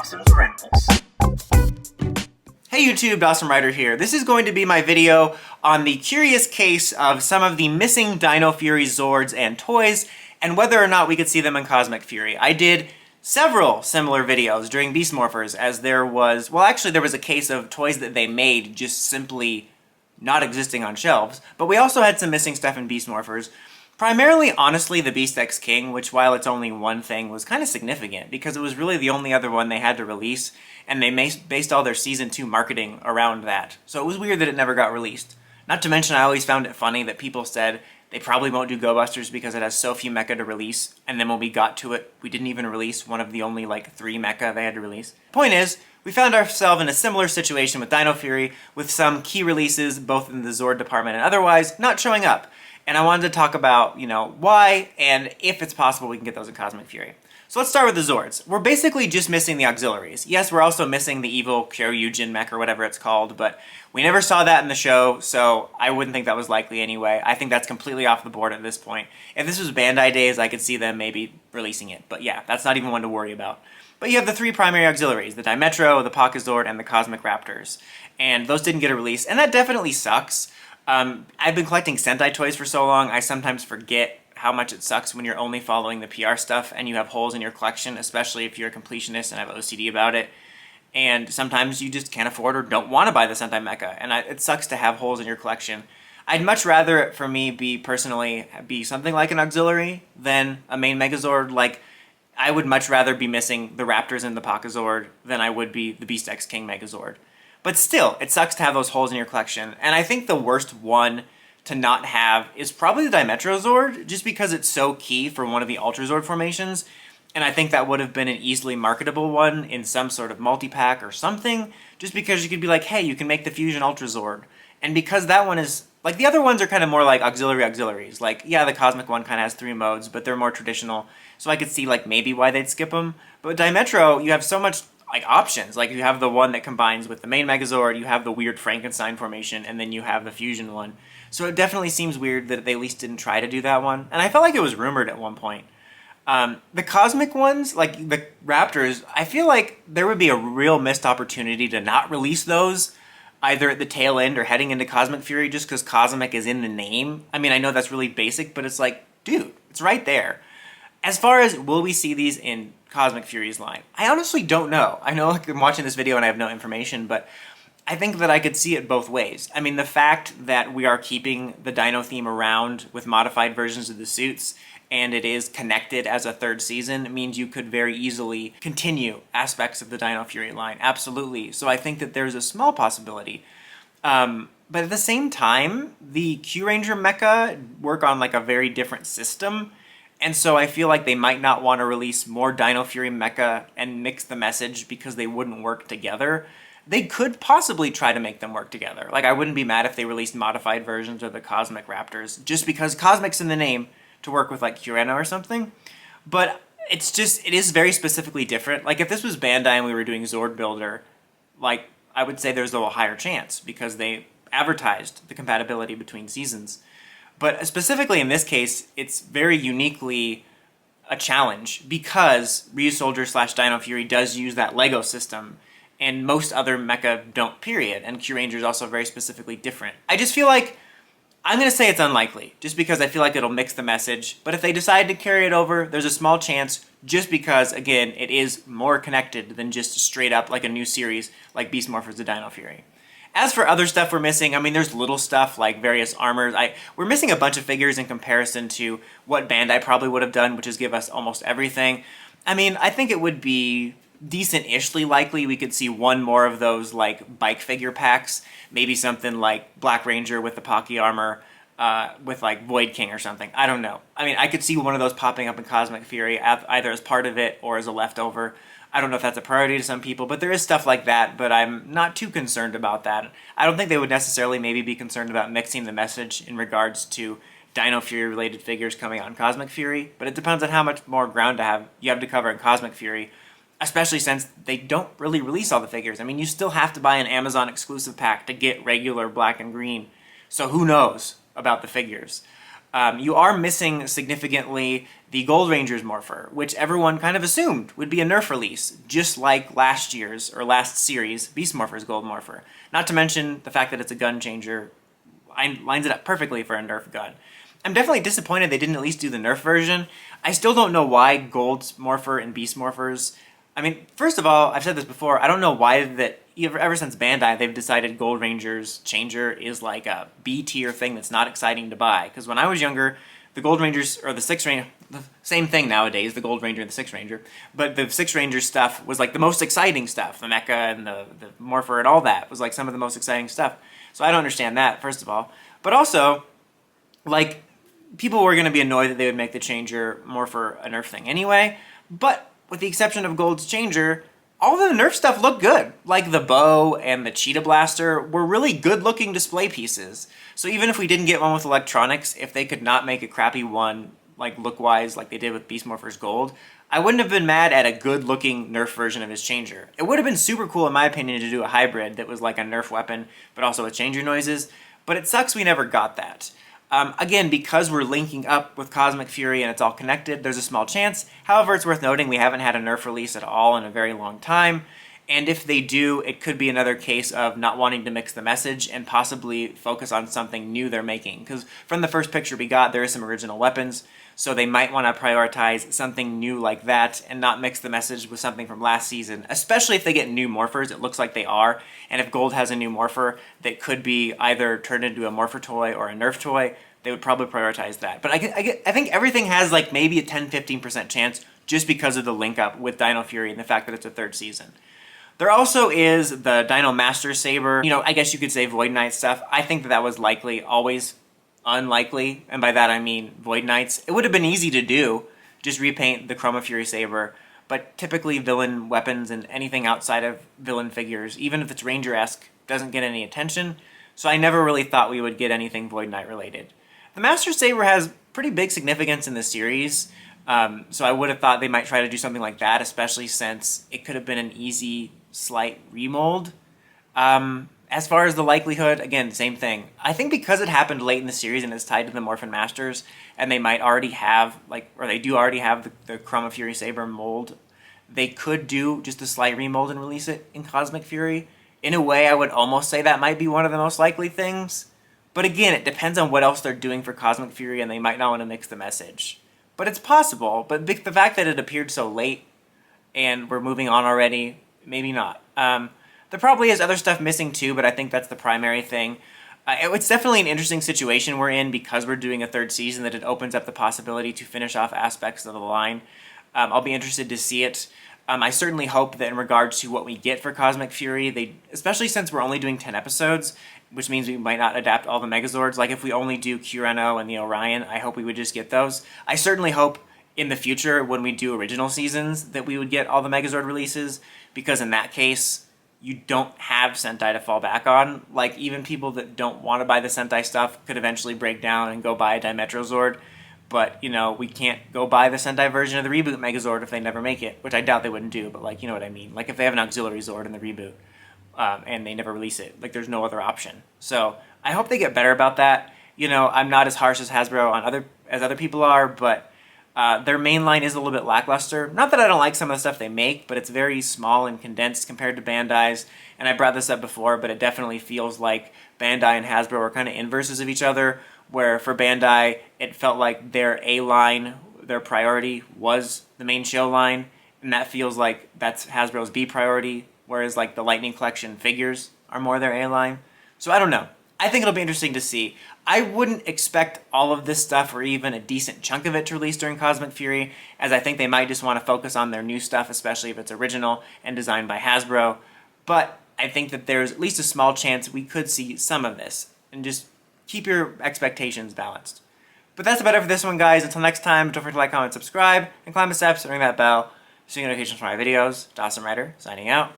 Dawson's Rambles. Hey YouTube, Dawson Ryder here. This is going to be my video on the curious case of some of the missing Dino Fury Zords and toys, and whether or not we could see them in Cosmic Fury. I did several similar videos during Beast Morphers, as there was a case of toys that they made just simply not existing on shelves, but we also had some missing stuff in Beast Morphers. Primarily, honestly, the Beast X King, which while it's only one thing, was kind of significant because it was really the only other one they had to release, and they based all their Season 2 marketing around that. So it was weird that it never got released. Not to mention, I always found it funny that people said they probably won't do Go Busters because it has so few mecha to release, and then when we got to it, we didn't even release one of the only, 3 mecha they had to release. Point is, we found ourselves in a similar situation with Dino Fury, with some key releases, both in the Zord department and otherwise, not showing up. And I wanted to talk about, why, and if it's possible we can get those in Cosmic Fury. So let's start with the Zords. We're basically just missing the auxiliaries. Yes, we're also missing the evil Kyoryujin mech or whatever it's called, but we never saw that in the show, so I wouldn't think that was likely anyway. I think that's completely off the board at this point. If this was Bandai days, I could see them maybe releasing it, but yeah, that's not even one to worry about. But you have the 3 primary auxiliaries, the Dimetro, the Megazord, and the Cosmic Raptors. And those didn't get a release, and that definitely sucks. I've been collecting Sentai toys for so long, I sometimes forget how much it sucks when you're only following the PR stuff and you have holes in your collection, especially if you're a completionist and have OCD about it. And sometimes you just can't afford or don't want to buy the Sentai mecha, and it sucks to have holes in your collection. I'd much rather it for me be something like an auxiliary than a main Megazord. Like, I would much rather be missing the Raptors and the Megazord than I would be the Beast X King Megazord. But still, it sucks to have those holes in your collection, and I think the worst one to not have is probably the Dimetro Zord, just because it's so key for one of the Ultra Zord formations, and I think that would have been an easily marketable one in some sort of multi-pack or something, just because you could be like, hey, you can make the Fusion Ultra Zord. And because that one is, the other ones are kind of more like auxiliaries. Yeah, the Cosmic one kind of has 3 modes, but they're more traditional, so I could see, maybe why they'd skip them. But Dimetro, you have so much options. You have the one that combines with the main Megazord, you have the weird Frankenstein formation, and then you have the Fusion one. So it definitely seems weird that they at least didn't try to do that one. And I felt like it was rumored at one point. The Cosmic ones, the Raptors, I feel like there would be a real missed opportunity to not release those, either at the tail end or heading into Cosmic Fury, just because Cosmic is in the name. I mean, I know that's really basic, but it's dude, it's right there. As far as will we see these in Cosmic Fury's line, I honestly don't know. I know I'm watching this video and I have no information, but I think that I could see it both ways. I mean, the fact that we are keeping the Dino theme around with modified versions of the suits, and it is connected as a 3rd season, means you could very easily continue aspects of the Dino Fury line. Absolutely. So I think that there's a small possibility. But at the same time, the Q-Ranger mecha work on a very different system, and so I feel like they might not want to release more Dino Fury mecha and mix the message because they wouldn't work together. They could possibly try to make them work together. I wouldn't be mad if they released modified versions of the Cosmic Raptors, just because Cosmic's in the name, to work with Kureno or something. But it is very specifically different. If this was Bandai and we were doing Zord Builder, I would say there's a little higher chance because they advertised the compatibility between seasons. But specifically in this case, it's very uniquely a challenge because Ryusoldier / Dino Fury does use that Lego system, and most other mecha don't, period. And Q-Ranger is also very specifically different. I just feel like, I'm going to say it's unlikely, just because I feel like it'll mix the message. But if they decide to carry it over, there's a small chance, just because, again, it is more connected than just straight up a new series like Beast Morphers to Dino Fury. As for other stuff we're missing, I mean, there's little stuff like various armors. We're missing a bunch of figures in comparison to what Bandai probably would have done, which is give us almost everything. I mean, I think it would be decent-ishly likely we could see one more of those bike figure packs, maybe something like Black Ranger with the Pocky armor, with Void King or something. I don't know. I mean, I could see one of those popping up in Cosmic Fury, either as part of it or as a leftover. I don't know if that's a priority to some people, but there is stuff like that, but I'm not too concerned about that. I don't think they would necessarily maybe be concerned about mixing the message in regards to Dino Fury related figures coming out in Cosmic Fury, but it depends on how much more ground you have to cover in Cosmic Fury, especially since they don't really release all the figures. I mean, you still have to buy an Amazon exclusive pack to get regular black and green, so who knows about the figures. you are missing significantly the Gold Ranger's morpher, which everyone kind of assumed would be a nerf release, just like last year's, or last series, Beast Morphers Gold Morpher. Not to mention the fact that it's a gun changer lines it up perfectly for a nerf gun. I'm definitely disappointed they didn't at least do the nerf version. I still don't know why Gold's morpher and Beast Morphers... I mean, first of all, I've said this before, I don't know why that ever since Bandai they've decided Gold Ranger's changer is like a B tier thing that's not exciting to buy. Because when I was younger, the Gold Rangers, or the Six Ranger, the same thing nowadays, the Gold Ranger and the Six Ranger, but the Six Ranger stuff was like the most exciting stuff. The mecha and the morpher and all that was like some of the most exciting stuff. So I don't understand that, first of all. But also, like, people were going to be annoyed that they would make the changer morpher a nerf thing anyway, but with the exception of Gold's changer, all the nerf stuff looked good. Like the bow and the cheetah blaster were really good looking display pieces. So even if we didn't get one with electronics, if they could not make a crappy one, like look-wise, like they did with Beast Morphers Gold, I wouldn't have been mad at a good looking nerf version of his changer. It would have been super cool in my opinion to do a hybrid that was like a nerf weapon, but also with changer noises, but it sucks we never got that. Again, because we're linking up with Cosmic Fury and it's all connected, there's a small chance. However, it's worth noting we haven't had a nerf release at all in a very long time. And if they do, it could be another case of not wanting to mix the message and possibly focus on something new they're making. Because from the first picture we got, there are some original weapons, so they might want to prioritize something new like that and not mix the message with something from last season, especially if they get new morphers. It looks like they are, and if Gold has a new morpher that could be either turned into a morpher toy or a nerf toy, they would probably prioritize that. But I think everything has like maybe a 10-15% chance just because of the link up with Dino Fury and the fact that it's a third season. There also is the Dino Master Saber. You know, I guess you could say Void Knight stuff. I think that was likely always unlikely, and by that I mean Void Knights. It would have been easy to do, just repaint the Chroma Fury Saber, but typically villain weapons and anything outside of villain figures, even if it's Ranger-esque, doesn't get any attention, so I never really thought we would get anything Void Knight related. The Master Saber has pretty big significance in the series, so I would have thought they might try to do something like that, especially since it could have been an easy, slight remold. As far as the likelihood, again, same thing. I think because it happened late in the series and it's tied to the Morphin Masters, and they might already have, like, or they do already have the Chroma Fury Saber mold, they could do just a slight remold and release it in Cosmic Fury. In a way, I would almost say that might be one of the most likely things. But again, it depends on what else they're doing for Cosmic Fury, and they might not want to mix the message. But it's possible, but the fact that it appeared so late, and we're moving on already, maybe not. There probably is other stuff missing too, but I think that's the primary thing. It's definitely an interesting situation we're in because we're doing a third season, that it opens up the possibility to finish off aspects of the line. I'll be interested to see it. I certainly hope that in regards to what we get for Cosmic Fury, especially since we're only doing 10 episodes, which means we might not adapt all the Megazords. Like if we only do Kureno and the Orion, I hope we would just get those. I certainly hope in the future when we do original seasons that we would get all the Megazord releases, because in that case, you don't have Sentai to fall back on. Like, even people that don't want to buy the Sentai stuff could eventually break down and go buy a Dimetrozord, but, you know, we can't go buy the Sentai version of the reboot Megazord if they never make it, which I doubt they wouldn't do, but, like, you know what I mean. Like, if they have an auxiliary Zord in the reboot, and they never release it, like, there's no other option. So, I hope they get better about that. You know, I'm not as harsh as Hasbro as other people are, but their main line is a little bit lackluster. Not that I don't like some of the stuff they make, but it's very small and condensed compared to Bandai's. And I brought this up before, but it definitely feels like Bandai and Hasbro are kind of inverses of each other, where for Bandai, it felt like their A line, their priority was the main show line, and that feels like that's Hasbro's B priority, whereas like the Lightning Collection figures are more their A line. So I don't know. I think it'll be interesting to see. I wouldn't expect all of this stuff, or even a decent chunk of it, to release during Cosmic Fury, as I think they might just want to focus on their new stuff, especially if it's original and designed by Hasbro. But I think that there's at least a small chance we could see some of this, and just keep your expectations balanced. But that's about it for this one, guys. Until next time, don't forget to like, comment, subscribe, and climb the steps and ring that bell so you get notifications for my videos. Dawson Ryder, signing out.